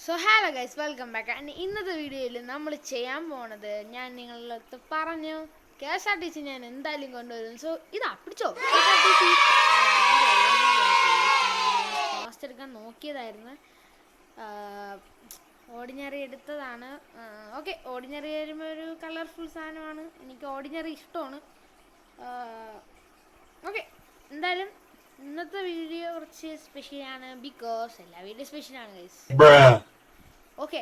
So hello guys, welcome back. And ഇന്നത്തെ വീഡിയോയിൽ നമ്മൾ ചെയ്യാൻ പോണത്, ഞാൻ നിങ്ങളുടെ അടുത്ത് പറഞ്ഞു KSRTC ഞാൻ എന്തായാലും കൊണ്ടുവരും. സോ ഇതാ പിടിച്ചോ, KSRTC ഫാസ്റ്റ് എടുക്കാൻ നോക്കിയതായിരുന്നു, ഓർഡിനറി എടുത്തതാണ്. ഓക്കെ, ഓർഡിനറി വരുമ്പോൾ ഒരു കളർഫുൾ സാധനമാണ്, എനിക്ക് ഓർഡിനറി ഇഷ്ടമാണ്. ഓക്കെ, എന്തായാലും ഇന്നത്തെ വീഡിയോ കുറച്ച് സ്പെഷ്യലാണ്, ബിക്കോസ് എല്ലാ വീഡിയോ സ്പെഷ്യലാണ് ഗൈസ്. ഓക്കെ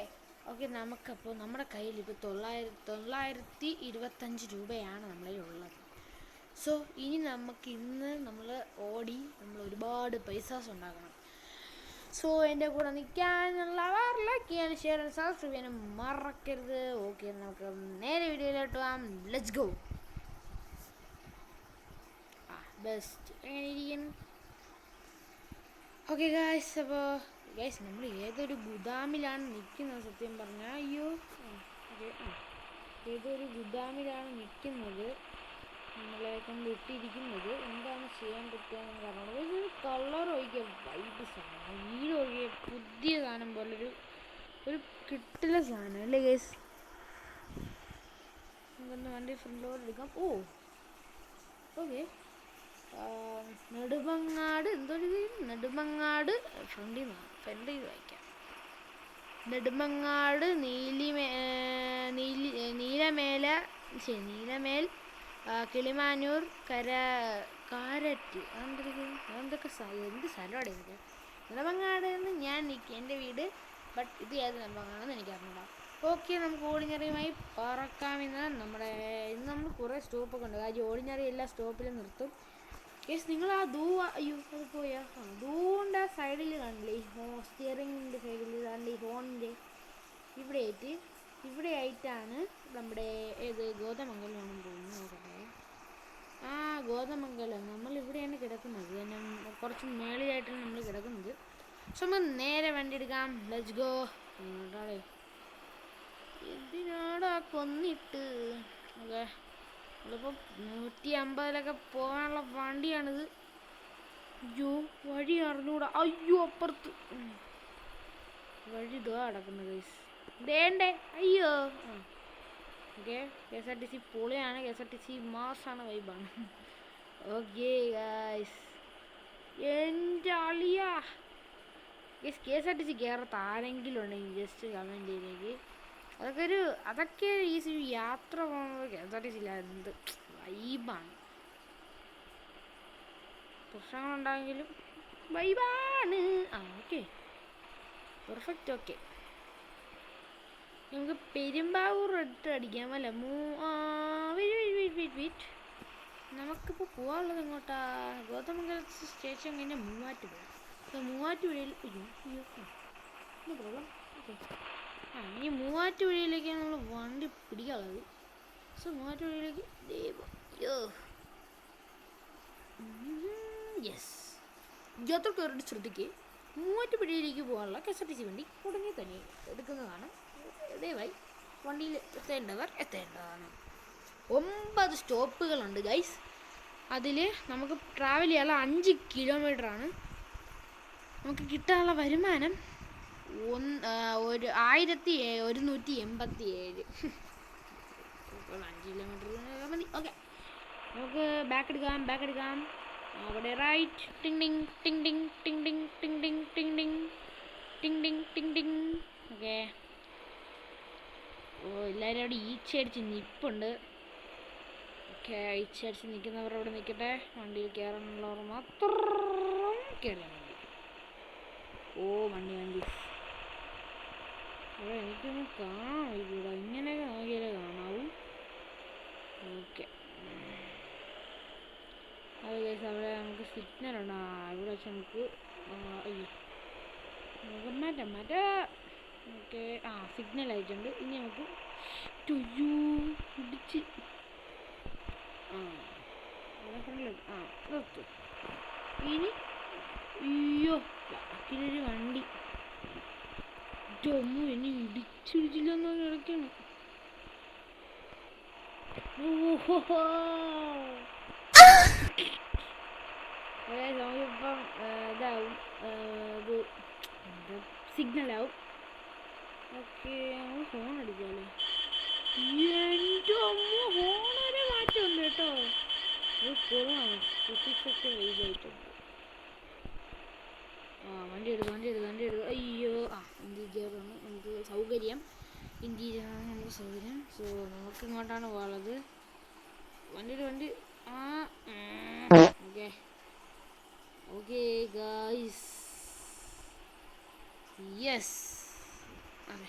ഓക്കെ നമുക്കപ്പോൾ നമ്മുടെ കയ്യിൽ ഇപ്പോൾ 925 രൂപയാണ് നമ്മളിൽ ഉള്ളത്. സോ ഇനി ഇന്ന് നമ്മൾ ഒരുപാട് പൈസാസ് ഉണ്ടാക്കണം. സോ എൻ്റെ കൂടെ നിൽക്കാനുള്ളവർ ലൈക്ക് ചെയ്യാനും ഷെയർ ചെയ്യാനും സബ്സ്ക്രൈബ് ചെയ്യാനും മറക്കരുത്. ഓക്കെ, നമുക്ക് നേരെ വീഡിയോയിലോട്ട് പോകാം. Let's go. ബെസ്റ്റ് എങ്ങനെ ഇരിക്കുന്നു? ഓക്കെ ഗായ്സ്, അപ്പോൾ ഗൈസ് നമ്മൾ ഏതൊരു ഗുദാമിലാണ് നിൽക്കുന്നത്, സത്യം പറഞ്ഞാൽ ഏതൊരു ഗുദാമിലാണ് നിൽക്കുന്നത്, നമ്മളെ കൊണ്ട് ഇട്ടിരിക്കുന്നത്. എന്താണ് ചെയ്യാൻ പറ്റുകയെന്ന് കാരണം ഒരു കളർ ഒഴിക്കുക, വൈറ്റ് സാധനം, വീട് ഒഴികെ പുതിയ സാധനം പോലൊരു കിട്ടില്ല സാധനം അല്ലേ ഗൈസ്. നമുക്കൊന്ന് വണ്ടി ഫ്രണ്ടിലോട്ട് എടുക്കാം. ഓക്കെ, നെടുമങ്ങാട് നെടുമങ്ങാട് ഫ്രണ്ടിൽ വായിക്കാം. നെടുമങ്ങാട് നീലമേൽ കിളിമാനൂർ കാരറ്റ് എന്ത് സ്ഥലമാണ് ഇത്? നെടുമങ്ങാട് എന്ന് എൻ്റെ വീട്, ബട്ട് ഇത് ഏത് നെടുമങ്ങാടെന്ന് എനിക്ക് അറിഞ്ഞൂടാ. ഓക്കെ, നമുക്ക് ഓർഡിനറിയുമായി പറക്കാമെന്ന്. ഇന്ന് നമ്മൾ കുറേ സ്റ്റോപ്പൊക്കെ ഉണ്ട്. കാര്യം ഓർഡിനറി എല്ലാ സ്റ്റോപ്പിലും നിർത്തും. യെസ്, നിങ്ങൾ ആ അയ്യോ അത് പോയാ ദൂണ്ട സൈഡിൽ കാണില്ലേ, സ്റ്റിയറിങ്ങിൻ്റെ സൈഡിൽ കാണില്ലേ, ഹോണിൻ്റെ ഇവിടെ ആയിട്ടാണ് നമ്മുടെ ഗോതമംഗലമാണ് പോകുന്നത്. നോക്കട്ടെ, ഗോതമംഗലം നമ്മൾ ഇവിടെയാണ് കിടക്കുന്നത്, കുറച്ച് മേളിലായിട്ടാണ് നമ്മൾ കിടക്കുന്നത്. സോ നമുക്ക് നേരെ വണ്ടി എടുക്കാം. Let's go. എന്തിനാടാ കൊന്നിട്ട്? ഓക്കെ, നമ്മളിപ്പോൾ 150 പോകാനുള്ള വണ്ടിയാണിത്. അയ്യോ, വഴി അറിഞ്ഞൂടാ. അയ്യോ, അപ്പുറത്ത് വഴി ഇതാ കിടക്കുന്നത് ഗൈസ്, വേണ്ടേ? അയ്യോ. ഓക്കെ, KSRTC പൊളിയാണ്, KSRTC മാസാണ്, വൈബാണ്. ഓക്കെ ഗൈസ്, എൻ്റെ അളിയാ ഗൈസ്, KSRTC കയറത്ത് ആരെങ്കിലും ഉണ്ടെങ്കിൽ ജസ്റ്റ് കമൻറ്റ് ചെയ്തേക്ക്. അതൊക്കെ ഈ യാത്ര പോകുന്നത് KSRTC എന്ത് വൈബാണ്. പ്രശ്നങ്ങളുണ്ടായെങ്കിലും വൈബാണ്. Okay, perfect. ഓക്കെ, നമുക്ക് പെരുമ്പാവൂർ ഇട്ട് അടിക്കാം അല്ലേ? വെയിറ്റ്, നമുക്കിപ്പോൾ പോകാനുള്ളത് എങ്ങോട്ടാ? ഗോതമംഗലം സ്റ്റേഷൻ കഴിഞ്ഞാൽ മൂവാറ്റുപുഴ. മൂവാറ്റുപുഴയിൽ പ്രോബ്ലം. ഓക്കെ, ഇനി മൂവാറ്റുപുഴയിലേക്കാണ് നമ്മൾ വണ്ടി പിടിക്കാനുള്ളത്. സോ മൂവാറ്റുപുഴയിലേക്ക് യെസ്, യാത്ര കയറിയിട്ട് ശ്രദ്ധിക്കുക. മൂവാറ്റുപുഴയിലേക്ക് പോകാനുള്ള KSRTC വണ്ടി ഉടനെ തന്നെ എടുക്കുന്നതാണ്. ദയവായി വണ്ടിയിൽ എത്തേണ്ടതാണ്. 9 സ്റ്റോപ്പുകളുണ്ട് ഗൈസ്. അതിൽ നമുക്ക് ട്രാവൽ ചെയ്യാനുള്ള 5 കിലോമീറ്ററാണ്. നമുക്ക് കിട്ടാനുള്ള വരുമാനം 1187. 5 കിലോമീറ്റർ മതി. ഓക്കെ, നമുക്ക് ബാക്ക് എടുക്കാം. അവിടെ റൈറ്റ്. ടിങ് ടിങ് ടിങ് ടിങ് ടിങ് ടിങ് ടിങ് ടിങ് ടിങ് ടിങ് ടിങ് ടിങ് ടിങ് ടിങ്. ഓക്കെ, എല്ലാവരും അവിടെ ഈച്ചടിച്ച് നിൽപ്പുണ്ട്. ഓക്കെ, ഈച്ചടിച്ച് നിൽക്കുന്നവർ അവിടെ നിൽക്കട്ടെ. വണ്ടിയിൽ കയറാനുള്ളവർ മാത്രം കയറിയാൽ മതി. വണ്ടി അവിടെ എനിക്കൊന്നും കാണാം. ഇവിടെ ഇങ്ങനെയൊക്കെ നോക്കിയാലേ കാണാവൂ. ഓക്കെ, അത് കേസ് അവിടെ നമുക്ക് സിഗ്നലുണ്ട്. ഇവിടെ വെച്ച് നമുക്ക് മാറ്റാം. ഓക്കെ, സിഗ്നൽ ആയിട്ടുണ്ട്. ഇനി നമുക്ക് ഇടിച്ച് നിർത്തും. ഇനി ബാക്കിലൊരു വണ്ടി എന്നെ ഇടിച്ചിടിച്ചില്ലെന്ന് കിടക്കാണ്. നമുക്കിപ്പം ഇതാവും, സിഗ്നലാവും. ഓക്കെ, നമ്മൾ ഹോൺ അടിക്കാമല്ലേ? എൻ്റെ അമ്മ, ഹോൺ വരെ മാറ്റമുണ്ട് കേട്ടോ. അത് കൊള്ളാണ്, ഫിസിക്സൊക്കെ വൈബായിട്ടുണ്ട്. വണ്ടി എടുക്കുക. അയ്യോ, ഇൻറ്റീരിയറാണ് നമുക്ക് സൗകര്യം. ഇൻറ്റീരിയറാണ് നമുക്ക് സൗകര്യം. സോ നമുക്ക് ഇങ്ങോട്ടാണ് പോകാനുള്ളത്. വണ്ടി ഓക്കെ ഗായ്സ്, യെസ്. അതെ,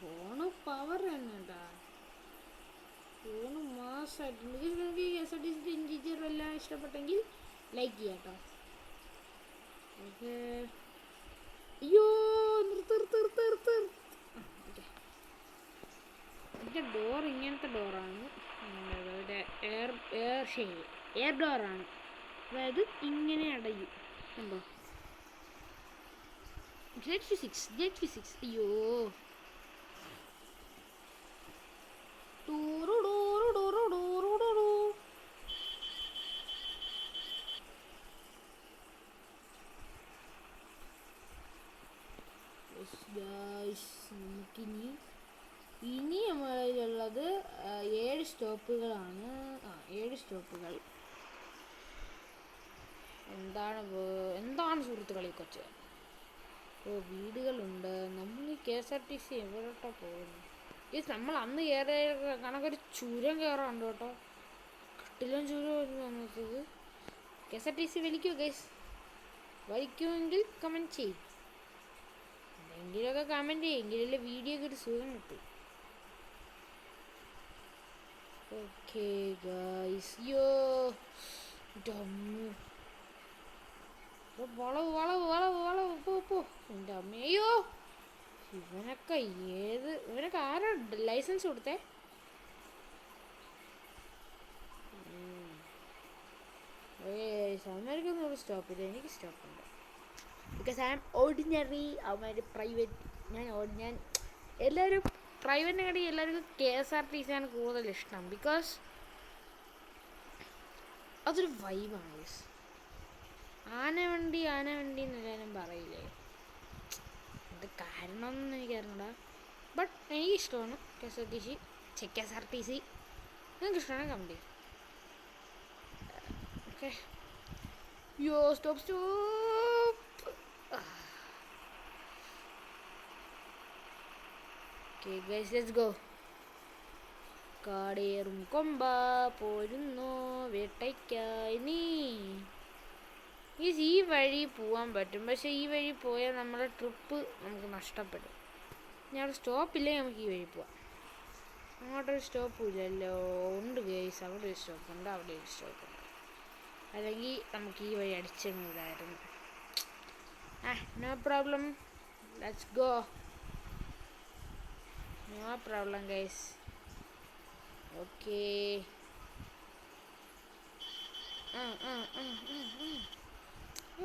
ഹോണ് പവർ തന്നെ കേട്ടാ. ഹോണ് മാസമായിട്ടുണ്ട്. നിങ്ങൾക്ക് KSRTC ഇൻറ്റീരിയർ എല്ലാം ഇഷ്ടപ്പെട്ടെങ്കിൽ ലൈക്ക് ചെയ്യാം കേട്ടോ. ഓക്കെ, അയ്യോ നിർത്ത്. ഇതിൻ്റെ ഡോർ ഇങ്ങനത്തെ ഡോറാണ്. എയർ ഡോറാണ്. അതായത് ഇങ്ങനെ അടയും കണ്ടോ. Jet physics. അയ്യോ, നമുക്കിനി നമ്മളിലുള്ളത് 7 സ്റ്റോപ്പുകളാണ്. 7 സ്റ്റോപ്പുകൾ. എന്താണ് സുഹൃത്തുക്കളെ കൊച്ച്? വീടുകളുണ്ട്. നമ്മൾ KSRTC എവിടോട്ടാ പോകുന്നത്? നമ്മൾ അന്ന് കയറിയ കണക്കൊരു ചുരം കയറാറുണ്ട് കേട്ടോ. കട്ടിലും ചുരം വന്നത്. KSRTC വലിക്കുമോ ഗൈസ്? വലിക്കുമെങ്കിൽ കമൻറ്റ് ചെയ്യും. എന്തെങ്കിലുമൊക്കെ കമൻറ്റ് ചെയ്യും, എങ്കിലല്ലേ വീഡിയോക്ക് ഒരു സുഖം കിട്ടും. ഓക്കെ ഗൈസ്, വളവ് പോ. എൻ്റെ അമ്മയോ, ഇവനൊക്കെ ആരാ ലൈസൻസ് കൊടുത്തേ? അവന്മാർക്കൊന്നും ഒരു സ്റ്റോപ്പില്ല, എനിക്ക് സ്റ്റോപ്പുണ്ട്. Because I am ordinary. അവന്മാർ പ്രൈവറ്റ്, ഞാൻ എല്ലാവരും പ്രൈവറ്റിനെക്കാട്ടി എല്ലാവർക്കും KSRTC ആണ് കൂടുതൽ ഇഷ്ടം. ബിക്കോസ് അതൊരു വൈബാണ്. ആനവണ്ടി എന്നെല്ലാവരും പറയില്ലേ, അത് കാരണമൊന്നും എനിക്കറിഞ്ഞൂടാ. ബട്ട് എനിക്കിഷ്ടമാണ് KSRTC. നിങ്ങൾക്ക് ഇഷ്ടമാണ് comment. Okay, stop. Okay guys, let's go. കാടേറും കൊമ്പ പോരുന്നു വേട്ടയ്ക്കായി നീ. ഈ വഴി പോവാൻ പറ്റും, പക്ഷെ ഈ വഴി പോയാൽ നമ്മുടെ ട്രിപ്പ് നമുക്ക് നഷ്ടപ്പെടും. ഇനി അവിടെ സ്റ്റോപ്പില്ലേ, നമുക്ക് ഈ വഴി പോവാം. അങ്ങോട്ടൊരു സ്റ്റോപ്പും ഇല്ലല്ലോ. ഉണ്ട് ഗൈസ്, അവിടെ ഒരു സ്റ്റോപ്പുണ്ട്, അവിടെ ഒരു സ്റ്റോപ്പുണ്ട്. അല്ലെങ്കിൽ നമുക്ക് ഈ വഴി അടിച്ചങ്ങ് വിടായിരുന്നു. No problem, let's go. No problem guys. Okay.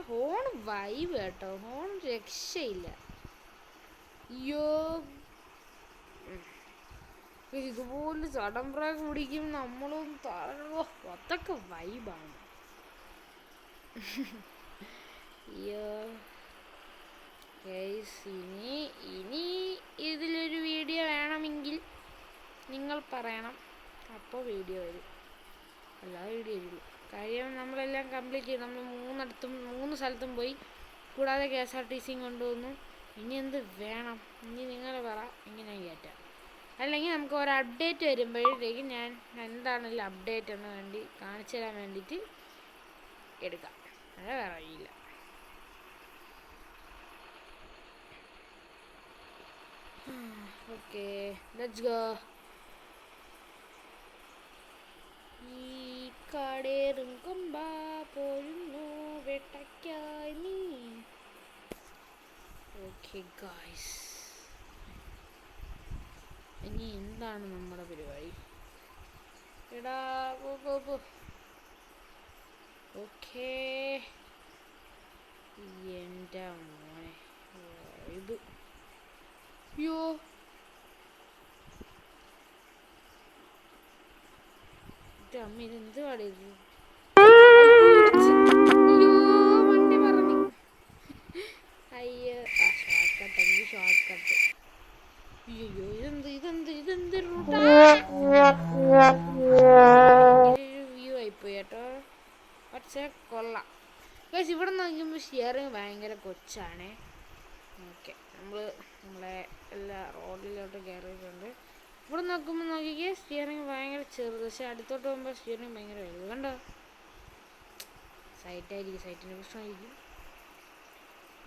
Horn vibe കേട്ടോ, ഹോൺ രക്ഷയില്ല. ഇതുപോലെ സഡൻ ബ്രേക്ക് പിടിക്കും നമ്മളും താഴോ, അതൊക്കെ വൈബാണ്. ഇനി ഇതിലൊരു വീഡിയോ വേണമെങ്കിൽ നിങ്ങൾ പറയണം, അപ്പോൾ വീഡിയോ വരും. അല്ലാതെ വീഡിയോ വരില്ല. കാര്യം നമ്മളെല്ലാം കംപ്ലീറ്റ് ചെയ്തു. നമ്മൾ 3 സ്ഥലത്തും പോയി, കൂടാതെ KSRTC കൊണ്ടുവന്നു. ഇനി എന്ത് വേണം? ഇനി നിങ്ങൾ പറ, ഇങ്ങനെ കയറ്റാം. അല്ലെങ്കിൽ നമുക്ക് ഒരു അപ്ഡേറ്റ് വരുമ്പോഴത്തേക്കും ഞാൻ എന്താണെങ്കിലും അപ്ഡേറ്റ് എന്ന് വേണ്ടി കാണിച്ചു തരാൻ വേണ്ടിയിട്ട് എടുക്കാം. അത് വേറെ വഴിയില്ല. Okay, let's go. ഈ കാടേറും കൊമ്പ പോരുന്നു വേട്ടയ്ക്കായി നീ. ഓക്കെ ഗായ്സ്, ഇനി എന്താണ് നമ്മുടെ പരിപാടി? എടാ പോ. ഓക്കെ, എൻ്റെ മോനെ ഇത് അമ്മ, ഇതെന്ത് പാടിയത്? വണ്ടി പറഞ്ഞു. അയ്യോ ഇവിടെ നോക്കുമ്പോൾ സ്റ്റിയറിങ് ഭയങ്കര കൊച്ചാണ്. ഓക്കെ, നമ്മളെ എല്ലാ റോഡിലോട്ട് കയറിയിട്ടുണ്ട്. ഇവിടെ നോക്കിക്കേ, സ്റ്റിയറിങ് ഭയങ്കര ചെറുത്. പക്ഷെ അടുത്തോട്ട് പോകുമ്പോൾ സ്റ്റിയറിങ് ഭയങ്കര വലുത്. കണ്ടോ? സൈറ്റിൻ്റെ പ്രശ്നമായിരിക്കും.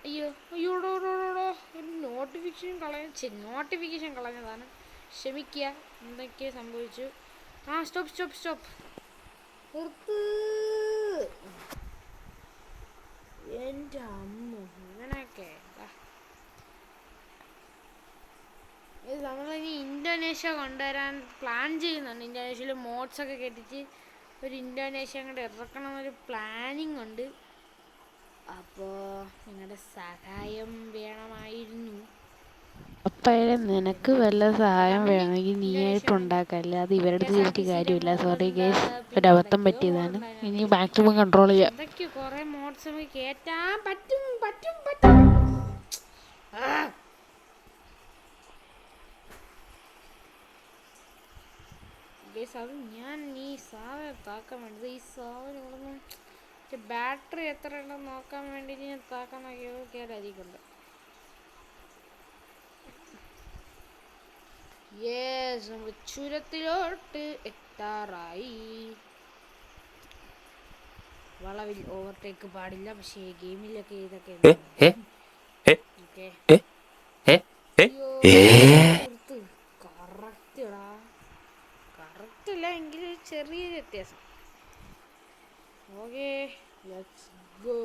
അയ്യോ അയ്യോടോടോടോ, ഒരു നോട്ടിഫിക്കേഷൻ കളഞ്ഞതാണ്. ക്ഷമിക്കുക, എന്തൊക്കെയോ സംഭവിച്ചു. സ്റ്റോപ്പ് നിർത്ത്. എൻ്റെ അമ്മ, ഇവനൊക്കെ നമ്മളിനി ഇന്തോനേഷ്യ കൊണ്ടുവരാൻ പ്ലാൻ ചെയ്യുന്നുണ്ട്. ഇന്തോനേഷ്യയിൽ മോഡ്സൊക്കെ കെട്ടിച്ച് ഒരു ഇന്തോനേഷ്യ അങ്ങോട്ട് ഇറക്കണമെന്നൊരു പ്ലാനിങ് ഉണ്ട്. അപ്പോൾ നിങ്ങളുടെ സഹായം വേണമായിരുന്നു. അപ്പഴേ നിനക്ക് വല്ല സഹായം വേണമെങ്കിൽ നീയായിട്ട് ഉണ്ടാക്കല്ലേ, അത് ഇവരുടെ ചെയ്തിട്ട് കാര്യമില്ല. സോറി ഗേസ്, ഒരബദ്ധം പറ്റിയതാണ്. ഇനി മാക്സിമം കൺട്രോൾ ചെയ്യാം. എന്തൊക്കെയോ കുറേ മോഡ്സ് നമുക്ക് കയറ്റാൻ പറ്റും. അത് ഞാൻ ഈ സാധനം താക്കാൻ വേണ്ടത്, ഈ സാധനങ്ങളൊന്നും ബാറ്ററി എത്ര ഉണ്ടെന്ന് നോക്കാൻ വേണ്ടി ഞാൻ താക്കാൻ നോക്കിയത് കേടായിരിക്കുന്നുണ്ട്. നമ്മൾ ചുരത്തിലോട്ട് എത്താറായി. വളവിൽ ഓവർടേക്ക് പാടില്ല, പക്ഷേ ഗെയിമിലൊക്കെ ഇതൊക്കെ കറക്റ്റില്ല എങ്കിൽ ചെറിയൊരു വ്യത്യാസം. Okay, let's go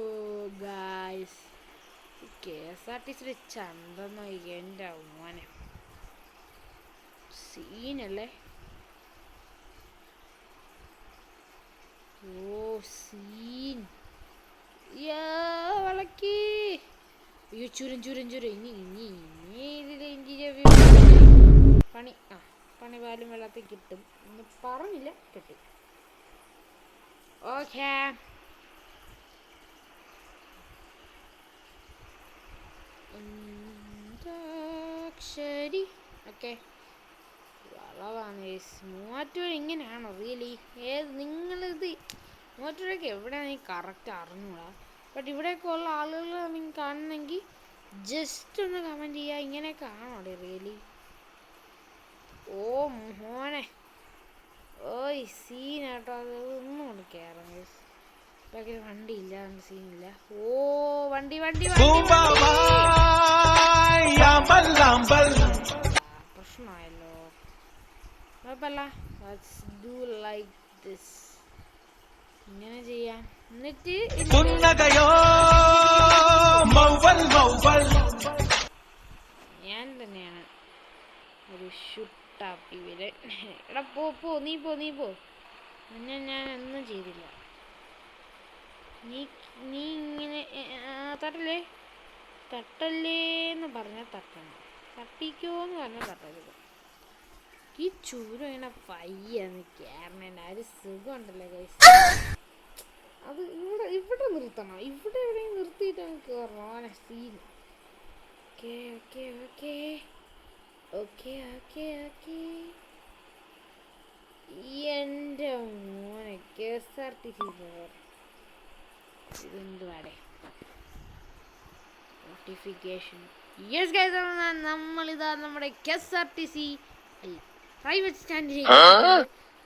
guys. KSRTC ചന്തം നോക്കി, എൻ്റെ മോനെ സീനല്ലേ. സീൻ വളക്കി. അയ്യോ ചുരം ഇനി പണി പാലും വെള്ളത്തിൽ കിട്ടും എന്ന് പറഞ്ഞില്ല, കിട്ടി. ഓക്കെ, ശരി. ഓക്കെ, വളവാണ്. മൂവാറ്റുപുഴ ഇങ്ങനെയാണോ റിയലി? നിങ്ങളിത് മൂവാറ്റുപുഴയൊക്കെ എവിടെയാണ് കറക്റ്റ് അറിഞ്ഞൂടാ. ബട്ട് ഇവിടെയൊക്കെ ഉള്ള ആളുകൾ നിങ്ങൾ കാണണമെങ്കിൽ ജസ്റ്റ് ഒന്ന് കമൻറ്റ് ചെയ്യുക. ഇങ്ങനെയൊക്കെ ആണോ റിയലി? ഓ മോനെ, ഓയ് സീനാട്ടോ. അതൊന്നും കൊണ്ട് കയറാം. ഇപ്പൊക്കെ വണ്ടി ഇല്ല, സീനില്ല. ഓ വണ്ടി പ്രശ്നമായല്ലോ. കുഴപ്പമില്ല, ലെറ്റ്സ് ഡു ലൈക്ക് ദിസ്. ഇങ്ങനെ ചെയ്യാം. എന്നിട്ട് ഞാൻ തന്നെയാണ് ഒരു ഷുട്ടാപ്പ് ഇവര്. എടാ പോ, നീ പോ. ഞാൻ ഒന്നും ചെയ്തില്ല. നീ ഇങ്ങനെ തട്ടല്ലേന്ന് പറഞ്ഞാൽ തട്ടണം, തട്ടിക്കോന്ന് പറഞ്ഞാൽ തട്ടരുത്. ഈ ചൂരം ഇങ്ങനെ പയ്യെന്ന് കയറണേൻ്റെ ആ ഒരു സുഖം ഉണ്ടല്ലോ ഗൈസ്. അത് ഇവിടെ നിർത്തണം. ഇവിടെ എവിടെയും നിർത്തിയിട്ട് നമുക്ക് കയറണം. സീൻ. ഓക്കെ. എൻ്റെ മോനെ KSRTC ഇതെന്തുവാടെ നോട്ടിഫിക്കേഷൻ. യെസ് ഗൈസ്, നമ്മളിതാ നമ്മുടെ KSRTC പ്രൈവറ്റ് സ്റ്റാൻഡിൽ.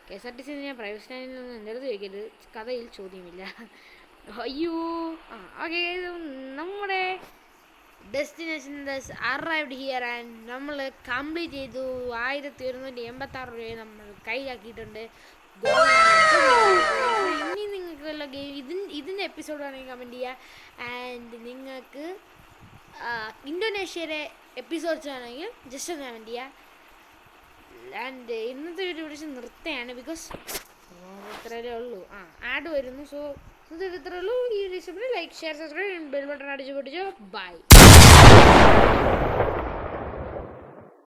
KSRTC ഞാൻ പ്രൈവറ്റ് സ്റ്റാൻഡിൽ നിന്ന് എൻ്റെ അടുത്ത് ചോദിക്കരുത്, കഥയിൽ ചോദ്യമില്ല. അയ്യോ ഓക്കെ, നമ്മുടെ ഡെസ്റ്റിനേഷൻ അറൈവ്ഡ് ഹിയർ ആൻഡ് നമ്മൾ കംപ്ലീറ്റ് ചെയ്തു. 1186 രൂപ നമ്മൾ കയ്യിലാക്കിയിട്ടുണ്ട്. ഇനി നിങ്ങൾക്ക് വല്ല ഗെയിം ഇതിൻ്റെ എപ്പിസോഡ് വേണമെങ്കിൽ കമൻറ്റ് ചെയ്യുക. ആൻഡ് നിങ്ങൾക്ക് ഇന്തോനേഷ്യയിലെ എപ്പിസോഡ്സ് വേണമെങ്കിൽ ജസ്റ്റ് ഒന്ന് കമൻറ്റ് ചെയ്യുക. ആൻഡ് ഇന്നത്തെ വീഡിയോ പിടിച്ച് നിർത്തുകയാണ്, ബിക്കോസ് ഇത്രയേ ഉള്ളൂ. ആഡ് വരുന്നു. സോ ഇന്നത്തെ ഇത്രയേ ഉള്ളൂ. ഈ video like, share, subscribe, bell button അടിച്ചു പൊട്ടിച്ചോ. ബൈ.